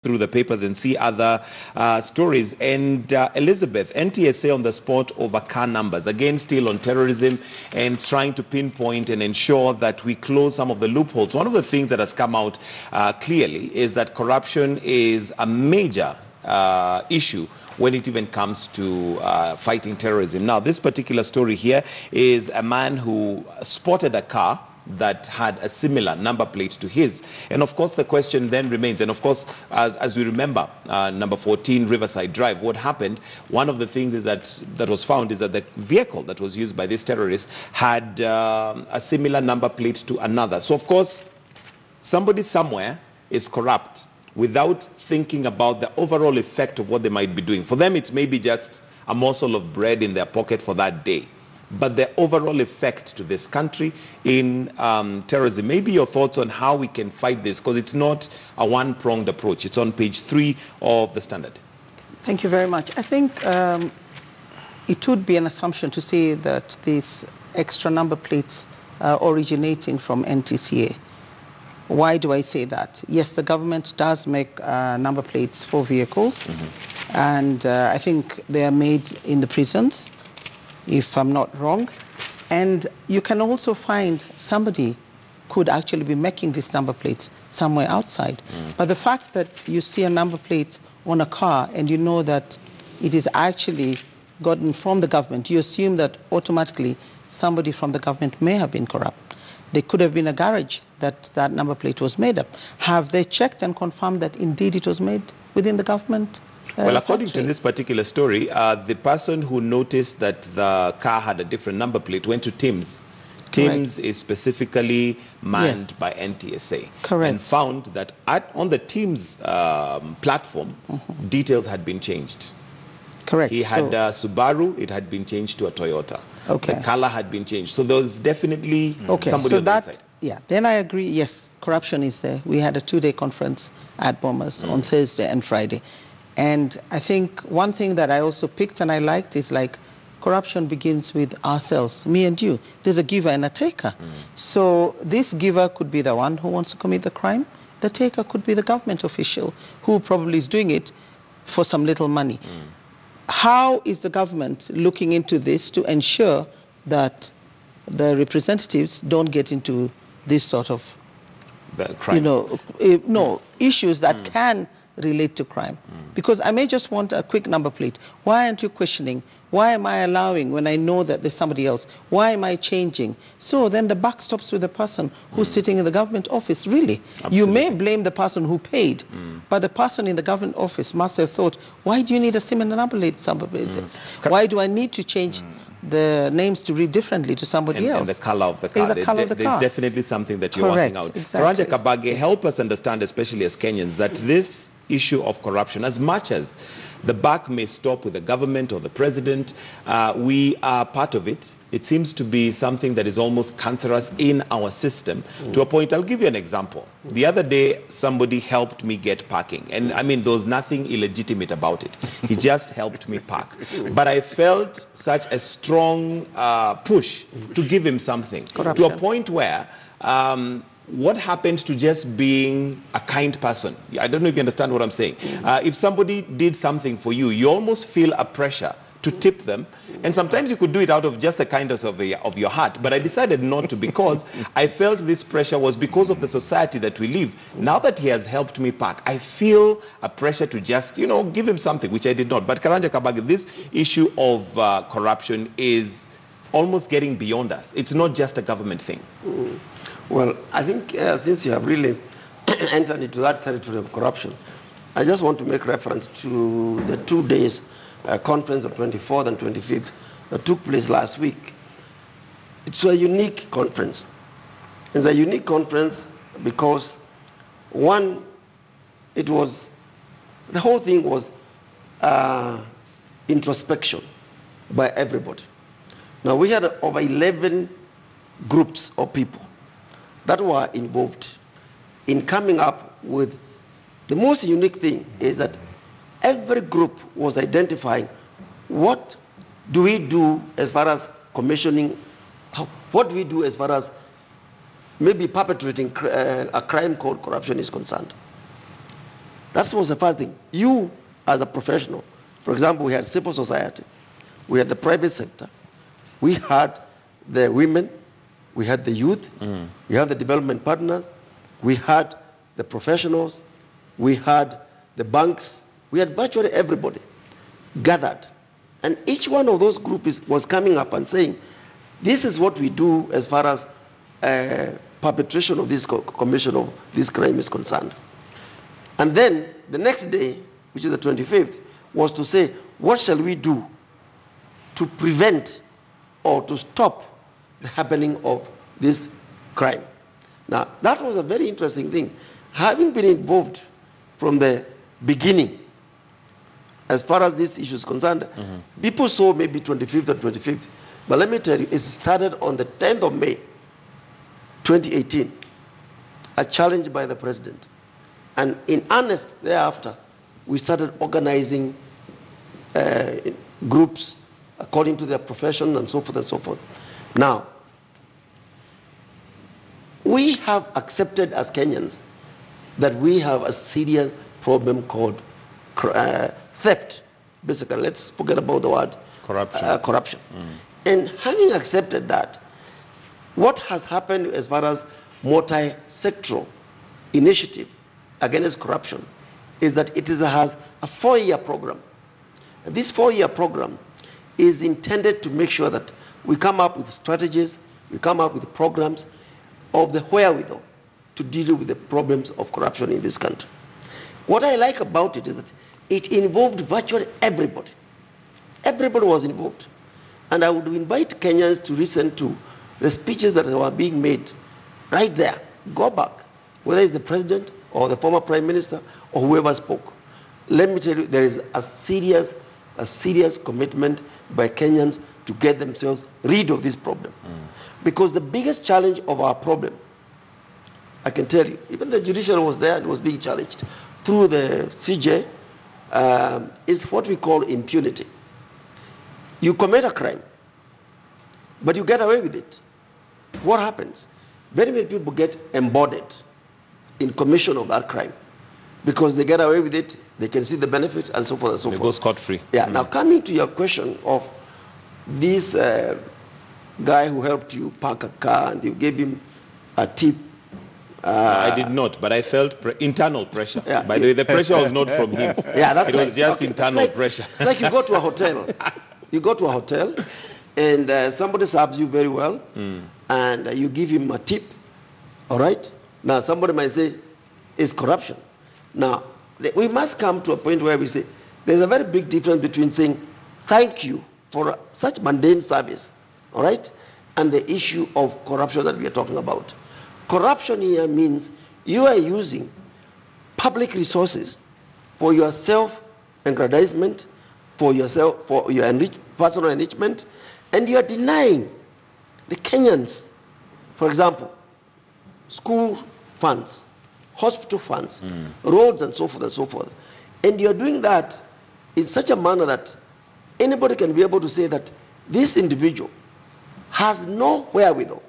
through the papers and see other stories. And Elizabeth, NTSA on the spot over car numbers, again still on terrorism and trying to pinpoint and ensure that we close some of the loopholes. One of the things that has come out clearly is that corruption is a major issue when it even comes to fighting terrorism. Now, this particular story here is a man who spotted a car that had a similar number plate to his. And of course, the question then remains, and of course, as we remember, number 14 Riverside Drive, what happened, one of the things is that was found is that the vehicle that was used by this terrorist had a similar number plate to another. So of course, somebody somewhere is corrupt without thinking about the overall effect of what they might be doing. For them, it's maybe just a morsel of bread in their pocket for that day. But the overall effect to this country in terrorism. Maybe your thoughts on how we can fight this, because it's not a one-pronged approach. It's on page 3 of the Standard. Thank you very much. I think it would be an assumption to say that these extra number plates are originating from NTSA. Why do I say that? Yes, the government does make number plates for vehicles, and I think they are made in the prisons, if I'm not wrong. And you can also find somebody could actually be making these number plates somewhere outside. But the fact that you see a number plate on a car and you know that it is actually gotten from the government, you assume that automatically somebody from the government may have been corrupt. There could have been a garage that number plate was made up. Have they checked and confirmed that indeed it was made within the government? Well, according to this particular story, the person who noticed that the car had a different number plate went to TIMS. TIMS is specifically manned by NTSA. Correct. And found that on the TIMS platform, details had been changed. Correct. He had a Subaru, it had been changed to a Toyota. Okay. The color had been changed. So there was definitely somebody on the inside. Yeah, then I agree, yes, corruption is there. We had a 2-day conference at Bombers on Thursday and Friday. And I think one thing that I also picked and I liked is like corruption begins with ourselves, me and you. There's a giver and a taker. So this giver could be the one who wants to commit the crime. The taker could be the government official who probably is doing it for some little money. How is the government looking into this to ensure that the representatives don't get into this sort of, crime. issues that can relate to crime? Because I may just want a quick number plate. Why aren't you questioning? Why am I allowing when I know that there's somebody else? Why am I changing? So then the buck stops with the person who's sitting in the government office, really. Absolutely. You may blame the person who paid, but the person in the government office must have thought, why do you need a similar number plate? Why do I need to change the names to read differently to somebody else? And the color of the car. There's definitely something that you're working out. Exactly. Karanja Kabage, help us understand, especially as Kenyans, that this issue of corruption, as much as the buck may stop with the government or the president, we are part of it. It seems to be something that is almost cancerous in our system to a point. I'll give you an example. The other day, somebody helped me get parking. And I mean, there was nothing illegitimate about it. He just helped me park. But I felt such a strong push to give him something. Corruption. To a point where what happened to just being a kind person? I don't know if you understand what I'm saying. If somebody did something for you, you almost feel a pressure to tip them. And sometimes you could do it out of just the kindness of your heart. But I decided not to, because I felt this pressure was because of the society that we live. Now that he has helped me park, I feel a pressure to just, give him something, which I did not. But Karanja Kabage, this issue of corruption is almost getting beyond us. It's not just a government thing. Well, I think since you have really entered into that territory of corruption, I just want to make reference to the 2 days conference of 24th and 25th that took place last week. It's a unique conference. It's a unique conference because, one, the whole thing was introspection by everybody. Now, we had over 11 groups of people that were involved in coming up with the most unique thing is that every group was identifying what do we do as far as commissioning, what do we do as far as maybe perpetrating a crime called corruption is concerned. That was the first thing. You, as a professional, for example, we had civil society, we had the private sector, we had the women, we had the youth, we had the development partners, we had the professionals, we had the banks, we had virtually everybody gathered. And each one of those groups was coming up and saying, this is what we do as far as perpetration of this commission of this crime is concerned. And then the next day, which is the 25th, was to say, what shall we do to prevent or to stop the happening of this crime? Now, that was a very interesting thing. Having been involved from the beginning, as far as this issue is concerned, people saw maybe 25th or 25th. But let me tell you, it started on the 10th of May, 2018, a challenge by the president. And in earnest thereafter, we started organizing groups according to their profession and so forth and so forth. Now, we have accepted as Kenyans that we have a serious problem called theft. Basically, let's forget about the word corruption. And having accepted that, what has happened as far as multi-sectoral initiative against corruption is that it has a 4-year program. And this 4-year program is intended to make sure that we come up with strategies, we come up with programs of the wherewithal to deal with the problems of corruption in this country. What I like about it is that it involved virtually everybody. Everybody was involved. And I would invite Kenyans to listen to the speeches that were being made right there. Go back, whether it's the president or the former prime minister or whoever spoke. Let me tell you, there is a serious commitment by Kenyans to get themselves rid of this problem. Because the biggest challenge of our problem, I can tell you, even the judiciary was there and was being challenged through the CJ, is what we call impunity. You commit a crime, but you get away with it. What happens? Very many people get embodied in commission of that crime because they get away with it, they can see the benefit, and so forth and so forth. They go scot-free. Yeah, now coming to your question of this guy who helped you park a car and you gave him a tip. I did not, but I felt internal pressure. Yeah. By the way, the pressure was not from him. Yeah, that's it was just internal pressure. It's like you go to a hotel. You go to a hotel and somebody serves you very well and you give him a tip, all right? Now somebody might say, it's corruption. Now, we must come to a point where we say, there's a very big difference between saying, thank you for such mundane service, all right? And the issue of corruption that we are talking about. Corruption here means you are using public resources for your self-aggrandizement, for yourself, for your personal enrichment, and you are denying the Kenyans, for example, school funds, hospital funds, roads, and so forth and so forth. And you are doing that in such a manner that anybody can be able to say that this individual has no wherewithal